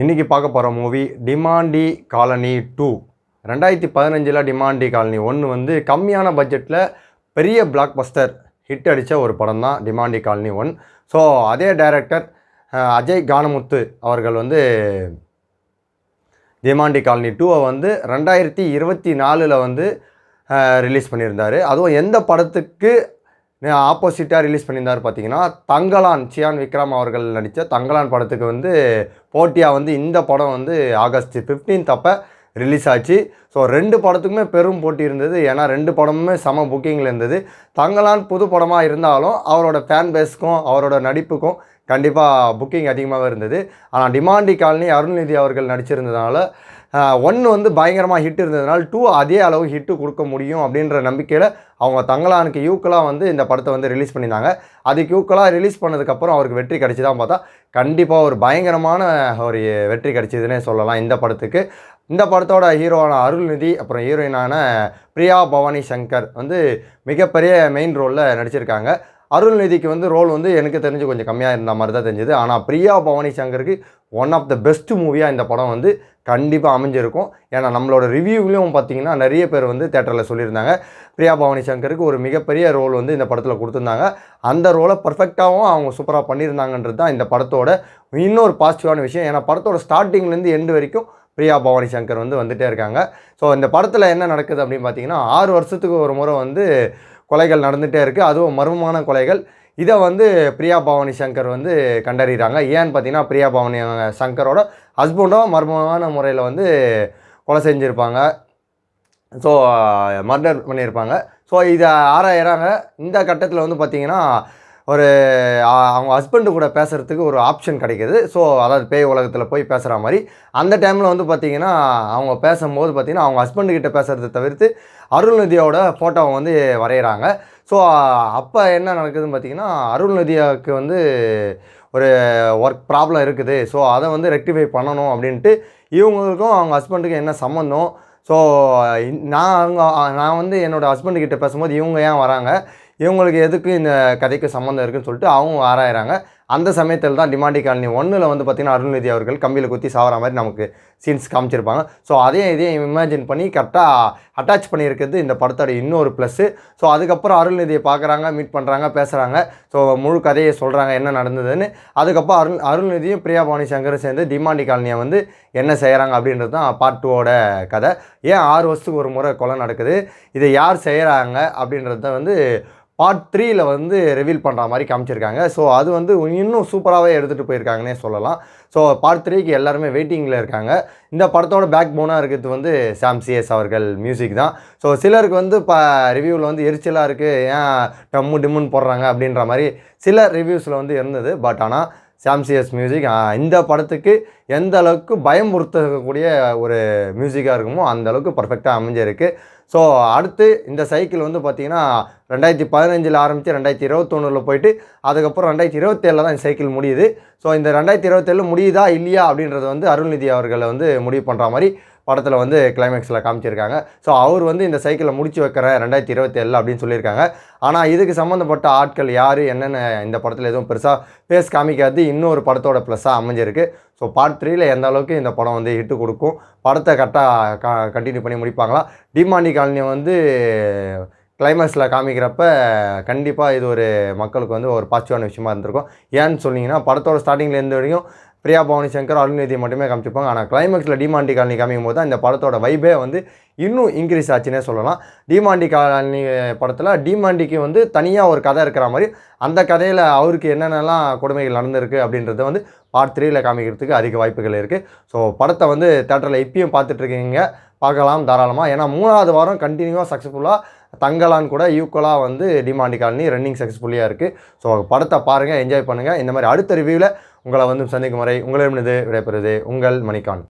இன்றைக்கி பார்க்க போகிற movie Demonte colony 2. 2015 Demonte colony 1 வந்து கம்மியான பட்ஜெட்டில் பெரிய பிளாக் பஸ்டர் ஹிட் அடித்த ஒரு படம் தான் டிமாண்டி காலனி 1. ஸோ அதே டைரக்டர் அஜய் கானமுத்து அவர்கள் வந்து டிமாண்டி காலனி 2 வந்து 2024 வந்து ரிலீஸ் பண்ணியிருந்தார். அதுவும் எந்த படத்துக்கு ஆப்போசிட்டாக ரிலீஸ் பண்ணியிருந்தார் பார்த்தீங்கன்னா, தங்கலான் சியான் விக்ரம் அவர்கள் நடித்த தங்கலான் படத்துக்கு வந்து போட்டியாக வந்து இந்த படம் வந்து ஆகஸ்ட் 15 அப்போ ரிலீஸ் ஆச்சு. ஸோ 2 படத்துக்குமே பெரும் போட்டி இருந்தது. ஏன்னா 2 படமுமே செம புக்கிங்கில் இருந்தது. தங்கலான் புது படமாக இருந்தாலும் அவரோட ஃபேன் பேஸ்க்கும் அவரோட நடிப்புக்கும் கண்டிப்பாக புக்கிங் அதிகமாகவே இருந்தது. ஆனால் டிமாண்டி காலனி அருள்நிதி அவர்கள் நடிச்சிருந்ததுனால 1 வந்து பயங்கரமாக ஹிட் இருந்ததுனால 2 அதே அளவு ஹிட்டு கொடுக்க முடியும் அப்படின்ற நம்பிக்கையில் அவங்க தங்கலானுக்கு யூக்கலாக வந்து இந்த படத்தை வந்து ரிலீஸ் பண்ணியிருந்தாங்க. அதுக்கு யூக்கலாக ரிலீஸ் பண்ணதுக்கப்புறம் அவருக்கு வெற்றி கிடச்சி தான் பார்த்தா கண்டிப்பாக ஒரு பயங்கரமான ஒரு வெற்றி கிடச்சிதுன்னே சொல்லலாம் இந்த படத்துக்கு. இந்த படத்தோட ஹீரோவான அருள்நிதி அப்புறம் ஹீரோயினான பிரியா பவானி சங்கர் வந்து மிகப்பெரிய மெயின் ரோலில் நடிச்சிருக்காங்க. அருள்நிதிக்கு வந்து ரோல் வந்து எனக்கு தெரிஞ்சு கொஞ்சம் கம்மியாக இருந்த மாதிரி தான் தெரிஞ்சுது. ஆனால் பிரியா பவானி சங்கருக்கு ஒன் ஆஃப் த பெஸ்ட் மூவியாக இந்த படம் வந்து கண்டிப்பாக அமைஞ்சிருக்கும். ஏன்னா நம்மளோட ரிவ்யூவிலையும் பார்த்திங்கன்னா நிறைய பேர் வந்து தேட்டரில் சொல்லியிருந்தாங்க பிரியா பவானி சங்கருக்கு ஒரு மிகப்பெரிய ரோல் வந்து இந்த படத்தில் கொடுத்துருந்தாங்க. அந்த ரோலை பர்ஃபெக்டாகவும் அவங்க சூப்பராக பண்ணியிருந்தாங்கன்றது தான் இந்த படத்தோட இன்னொரு பாசிட்டிவான விஷயம். ஏன்னா படத்தோட ஸ்டார்டிங்லேருந்து எண்டு வரைக்கும் பிரியா பவானி சங்கர் வந்து வந்துகிட்டே இருக்காங்க. ஸோ இந்த படத்தில் என்ன நடக்குது அப்படின்னு பார்த்தீங்கன்னா, 6 வருஷத்துக்கு ஒரு முறை வந்து கொலைகள் நடந்துகிட்டே இருக்குது. அதுவும் மர்மமான கொலைகள். இதை வந்து பிரியா பவானி சங்கர் வந்து கண்டறிகிறாங்க. ஏன்னு பார்த்தீங்கன்னா, பிரியா பவானி சங்கரோட ஹஸ்பண்டும் மர்மமான முறையில் வந்து கொலை செஞ்சுருப்பாங்க. ஸோ மர்டர் பண்ணியிருப்பாங்க. ஸோ இதை ஆராயிறாங்க. இந்த கட்டத்தில் வந்து பார்த்திங்கன்னா ஒரு அவங்க ஹஸ்பண்டு கூட பேசுகிறதுக்கு ஒரு ஆப்ஷன் கிடைக்கிது. ஸோ அதாவது பேய் உலகத்தில் போய் பேசுகிற மாதிரி. அந்த டைமில் வந்து பார்த்திங்கன்னா அவங்க பேசும்போது பார்த்திங்கன்னா அவங்க ஹஸ்பண்டுக்கிட்ட பேசுகிறத தவிர்த்து அருள்நிதியோட ஃபோட்டோவை வந்து வரைகிறாங்க. ஸோ அப்போ என்ன நடக்குதுன்னு பார்த்திங்கன்னா, அருள்நிதியாவுக்கு வந்து ஒரு ஒர்க் ப்ராப்ளம் இருக்குது. ஸோ அதை வந்து ரெக்டிஃபை பண்ணணும் அப்படின்ட்டு இவங்களுக்கும் அவங்க ஹஸ்பண்டுக்கும் என்ன சம்மந்தம். ஸோ நான் வந்து என்னோடய ஹஸ்பண்டுக்கிட்ட பேசும்போது இவங்க ஏன் வராங்க, இவங்களுக்கு எதுக்கு இந்த கதைக்கு சம்மந்தம் இருக்குதுன்னு சொல்லிட்டு அவங்க ஆராயிறாங்க. அந்த சமயத்தில் தான் டிமாண்டி காலனி 1 வந்து பார்த்திங்கன்னா அருள்நிதி அவர்கள் கம்பியில் குத்தி சாகிற மாதிரி நமக்கு சீன்ஸ் காமிச்சிருப்பாங்க. ஸோ இதையும் இமேஜின் பண்ணி கரெக்டாக அட்டாச் பண்ணியிருக்கிறது இந்த படத்தோட இன்னொரு ப்ளஸ்ஸு. ஸோ அதுக்கப்புறம் அருள்நிதியை பார்க்குறாங்க, மீட் பண்ணுறாங்க, பேசுகிறாங்க. ஸோ முழு கதையை சொல்கிறாங்க என்ன நடந்ததுன்னு. அதுக்கப்புறம் அருள்நிதியும் பிரியா பவானி சங்கரும் சேர்ந்து டிமாண்டி காலனியை வந்து என்ன செய்கிறாங்க அப்படின்றது தான் பார்ட் 2வோட கதை. ஏன் 6 வருஷத்துக்கு ஒரு முறை கொலை நடக்குது, இதை யார் செய்கிறாங்க அப்படின்றத வந்து பார்ட் 3ல் வந்து ரிவீல் பண்ணுற மாதிரி காமிச்சிருக்காங்க. ஸோ அது வந்து இன்னும் சூப்பராகவே எடுத்துகிட்டு போயிருக்காங்கன்னே சொல்லலாம். ஸோ பார்ட் 3க்கு எல்லாருமே வெயிட்டிங்கில் இருக்காங்க. இந்த படத்தோட பேக் போனாக இருக்கிறது வந்து சாம் சிஎஸ் அவர்கள் மியூசிக் தான். ஸோ சிலருக்கு வந்து இப்போ ரிவ்யூவில் வந்து எரிச்சலாக இருக்குது, ஏன் டம்மு டிம்முன்னு போடுறாங்க அப்படின்ற மாதிரி சில ரிவ்யூஸில் வந்து இருந்தது. பட் ஆனால் சாம் சிஎஸ் மியூசிக் இந்த படத்துக்கு எந்த அளவுக்கு பயமுறுத்தக்கூடிய ஒரு மியூசிக்காக இருக்குமோ அந்தளவுக்கு பர்ஃபெக்டாக அமைஞ்சிருக்கு. ஸோ அடுத்து இந்த சைக்கிள் வந்து பார்த்திங்கன்னா 2015 ஆரம்பித்து 2021 போயிட்டு அதுக்கப்புறம் 2027 தான் இந்த சைக்கிள் முடியுது. ஸோ இந்த 2027 முடியுதா இல்லையா அப்படின்றத வந்து அருள்நிதி அவர்களை வந்து முடிவு பண்ணுற மாதிரி படத்தில் வந்து கிளைமேக்ஸில் காமிச்சிருக்காங்க. ஸோ அவர் வந்து இந்த சைக்கிளை முடிச்சு வைக்கிறேன் 2027 அப்படின்னு சொல்லியிருக்காங்க. ஆனால் இதுக்கு சம்மந்தப்பட்ட ஆட்கள் யார் என்னென்ன இந்த படத்தில் எதுவும் பெருசாக பேஸ் காமிக்காது இன்னொரு படத்தோட ப்ளஸ்ஸாக அமைஞ்சிருக்கு. ஸோ பார்ட் 3ல் எந்த அளவுக்கு இந்த படம் வந்து ஹிட்டு கொடுக்கும், படத்தை கரெக்டாக கண்டினியூ பண்ணி முடிப்பாங்களா. டிமாண்டி காலனி வந்து கிளைமேக்ஸில் காமிக்கிறப்ப கண்டிப்பாக இது ஒரு மக்களுக்கு வந்து ஒரு பாசிட்டிவான விஷயமா இருந்திருக்கும். ஏன்னு சொன்னீங்கன்னா படத்தோட ஸ்டார்டிங்கில் எந்த வரைக்கும் பிரியா பவானி சங்கர் அருள்நிதியை மட்டுமே காமிச்சிருப்பாங்க. ஆனால் கிளைமேக்ஸில் டிமாண்டி காலனி காமிக்கும் போது தான் இந்த படத்தோட வைபே வந்து இன்னும் இன்க்ரீஸ் ஆச்சுன்னே சொல்லலாம். டிமாண்டி காலனி படத்தில் டிமாண்டிக்கு வந்து தனியாக ஒரு கதை இருக்கிற மாதிரி அந்த கதையில் அவருக்கு என்னென்னலாம் கொடுமைகள் நடந்திருக்கு அப்படின்றத வந்து பார்ட் 3ல் காமிக்கிறதுக்கு அதிக வாய்ப்புகள் இருக்குது. ஸோ படத்தை வந்து தேட்டரில் இப்பயும் பார்த்துட்ருக்கீங்க, பார்க்கலாம் தாராளமாக. ஏன்னா 3வது வாரம் கண்டினியூவாக சக்ஸஸ்ஃபுல்லாக தங்கலான் கூட ஈக்குவலாக வந்து டிமாண்டி காலனி ரன்னிங் சக்ஸஸ்ஃபுல்லியாக இருக்குது. ஸோ படத்தை பாருங்கள், என்ஜாய் பண்ணுங்கள். இந்த மாதிரி அடுத்த ரிவ்யூவில் உங்களை வந்து சந்திக்கும் வரை உங்களிடமிருந்து விடைபெறுவது உங்கள் மணிகான்.